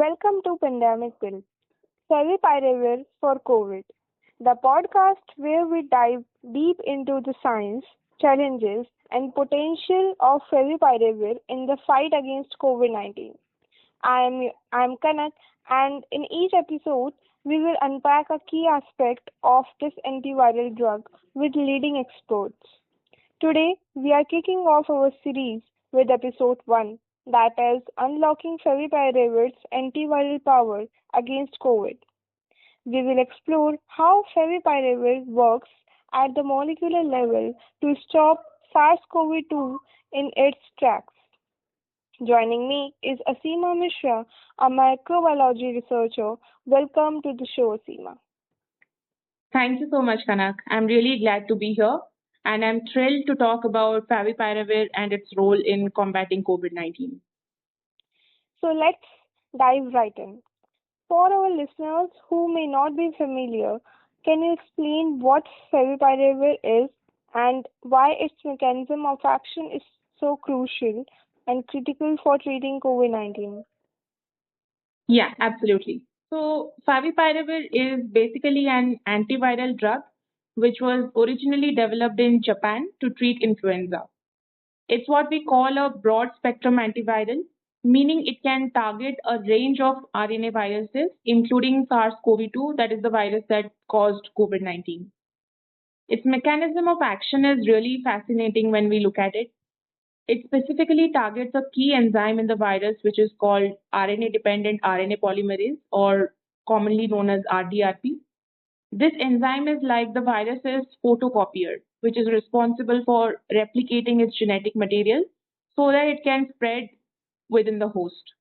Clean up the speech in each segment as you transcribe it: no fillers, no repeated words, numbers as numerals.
Welcome to Pandemic Bill, Favipiravir for COVID, the podcast where we dive deep into the science, challenges, and potential of Favipiravir in the fight against COVID-19. I'm Kanak, and in each episode, we will unpack a key aspect of this antiviral drug with leading experts. Today, we are kicking off our series with episode 1, that is Unlocking Favipiravir's Antiviral Power Against COVID. We will explore how favipiravir works at the molecular level to stop SARS-CoV-2 in its tracks. Joining me is Aseema Mishra, a microbiology researcher. Welcome to the show, Aseema. Thank you so much, Kanak. I'm really glad to be here, and I'm thrilled to talk about Favipiravir and its role in combating COVID-19. So let's dive right in. For our listeners who may not be familiar, can you explain what favipiravir is and why its mechanism of action is so crucial and critical for treating COVID-19? Yeah, absolutely. So, Favipiravir is basically an antiviral drug which was originally developed in Japan to treat influenza. It's what we call a broad spectrum antiviral, meaning it can target a range of RNA viruses, including SARS-CoV-2, that is the virus that caused COVID-19. Its mechanism of action is really fascinating when we look at it. It specifically targets a key enzyme in the virus, which is called RNA dependent RNA polymerase, or commonly known as RDRP. This enzyme is like the virus's photocopier, which is responsible for replicating its genetic material so that it can spread within the host.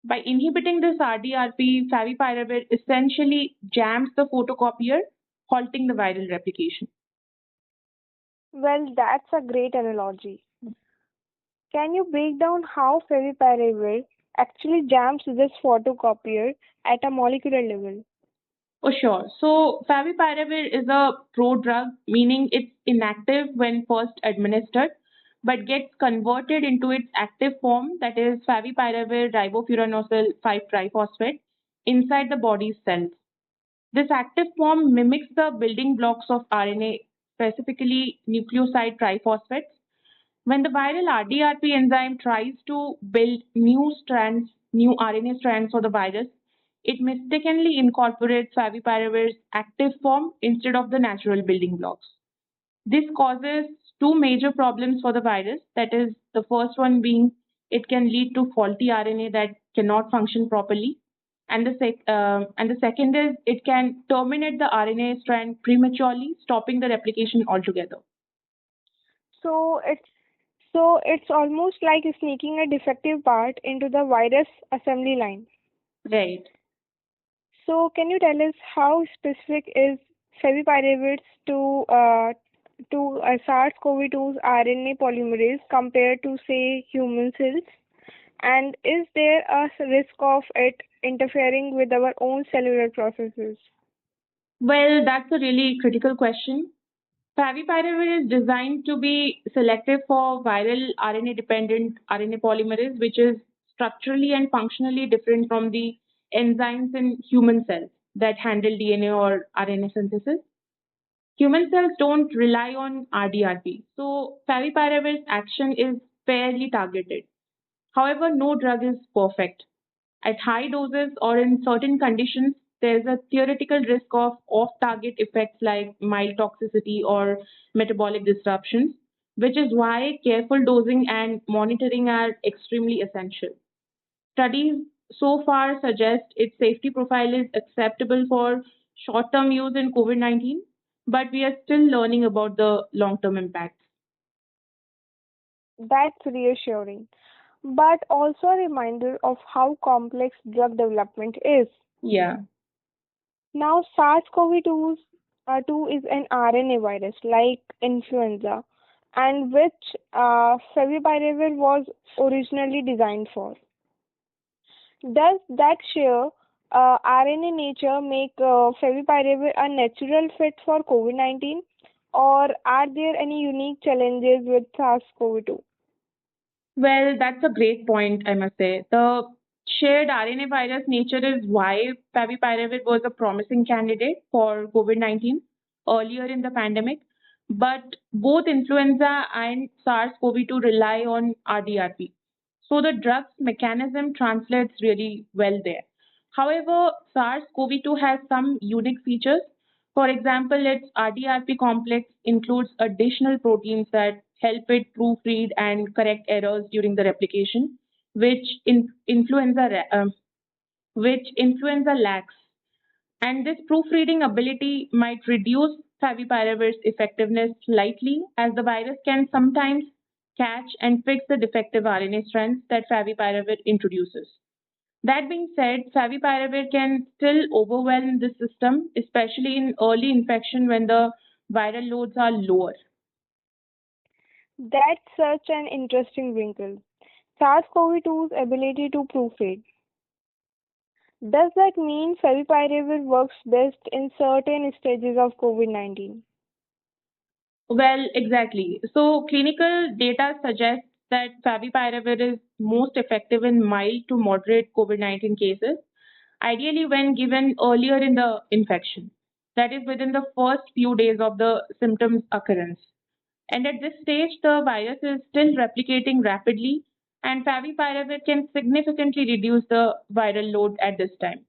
By inhibiting this RDRP, favipiravir essentially jams the photocopier, halting the viral replication. Well, that's a great analogy. Can you break down how favipiravir actually jams this photocopier at a molecular level? Oh, sure. So, favipiravir is a prodrug, meaning it's inactive when first administered, but gets converted into its active form, that is favipiravir ribofuranosyl 5-triphosphate, inside the body's cells. This active form mimics the building blocks of RNA, specifically nucleoside triphosphates. When the viral RDRP enzyme tries to build new RNA strands for the virus, it mistakenly incorporates favipiravir's active form instead of the natural building blocks. This causes two major problems for the virus. That is, the first one being it can lead to faulty RNA that cannot function properly, and the second is it can terminate the RNA strand prematurely, stopping the replication altogether. So it's almost like sneaking a defective part into the virus assembly line. Right. So can you tell us how specific is favipiravir to SARS-CoV-2's RNA polymerase compared to, say, human cells? And is there a risk of it interfering with our own cellular processes? Well, that's a really critical question. Favipiravir is designed to be selective for viral RNA-dependent RNA polymerase, which is structurally and functionally different from the enzymes in human cells that handle DNA or RNA synthesis. Human cells don't rely on RDRP, so favipiravir's action is fairly targeted. However, no drug is perfect. At high doses or in certain conditions, there's a theoretical risk of off target effects like mild toxicity or metabolic disruptions, which is why careful dosing and monitoring are extremely essential. Studies so far suggest its safety profile is acceptable for short term use in COVID 19, but we are still learning about the long term impacts. That's reassuring, but also a reminder of how complex drug development is. Yeah. Now, SARS-CoV-2 2 is an RNA virus like influenza, and which favipiravir was originally designed for. Does that sheer RNA nature make favipiravir a natural fit for COVID-19, or are there any unique challenges with SARS-CoV-2? Well, that's a great point, I must say. The shared RNA virus nature is why favipiravir was a promising candidate for COVID-19 earlier in the pandemic. But both influenza and SARS-CoV-2 rely on RDRP. So the drug's mechanism translates really well there. However, SARS-CoV-2 has some unique features. For example, its RDRP complex includes additional proteins that help it proofread and correct errors during the replication, which influenza lacks. And this proofreading ability might reduce favipiravir's effectiveness slightly, as the virus can sometimes catch and fix the defective RNA strands that favipiravir introduces. That being said, favipiravir can still overwhelm the system, especially in early infection when the viral loads are lower. That's such an interesting wrinkle. SARS-CoV-2's ability to proofread. Does that mean favipiravir works best in certain stages of COVID-19? Well, exactly. So clinical data suggests that favipiravir is most effective in mild to moderate COVID-19 cases, ideally when given earlier in the infection, that is within the first few days of the symptoms occurrence. And at this stage, the virus is still replicating rapidly, and favipiravir can significantly reduce the viral load at this time.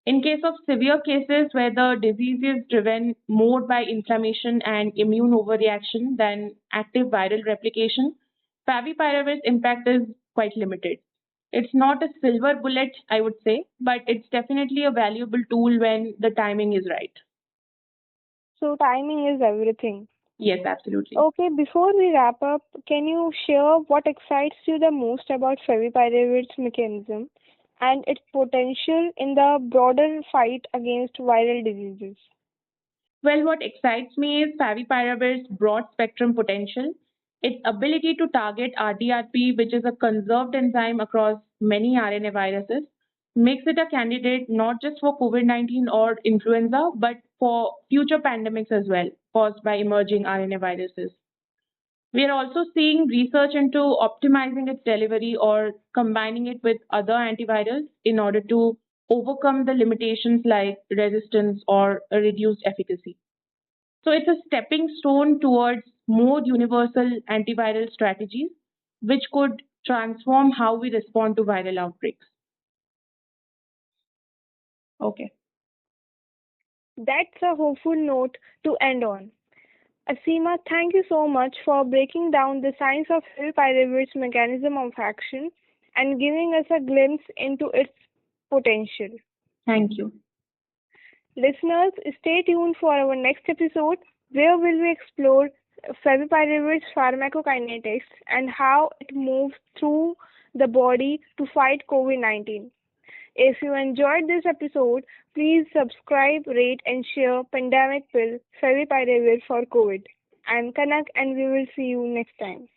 In case of severe cases where the disease is driven more by inflammation and immune overreaction than active viral replication, favipiravir's impact is quite limited. It's not a silver bullet, I would say, but it's definitely a valuable tool when the timing is right. So, timing is everything. Yes, absolutely. Okay, before we wrap up, can you share what excites you the most about favipiravir mechanism and its potential in the broader fight against viral diseases? Well, what excites me is favipiravir's broad spectrum potential. Its ability to target RDRP, which is a conserved enzyme across many RNA viruses, makes it a candidate not just for COVID-19 or influenza, but for future pandemics as well, caused by emerging RNA viruses. We are also seeing research into optimizing its delivery or combining it with other antivirals in order to overcome the limitations like resistance or a reduced efficacy. So it's a stepping stone towards more universal antiviral strategies, which could transform how we respond to viral outbreaks. Okay. That's a hopeful note to end on. Aseema, thank you so much for breaking down the science of favipiravir mechanism of action and giving us a glimpse into its potential. Thank you. Listeners, stay tuned for our next episode where we will explore favipiravir pharmacokinetics and how it moves through the body to fight COVID-19. If you enjoyed this episode, please subscribe, rate, and share Pandemic Pill Favipiravir for COVID. I'm Kanak, and we will see you next time.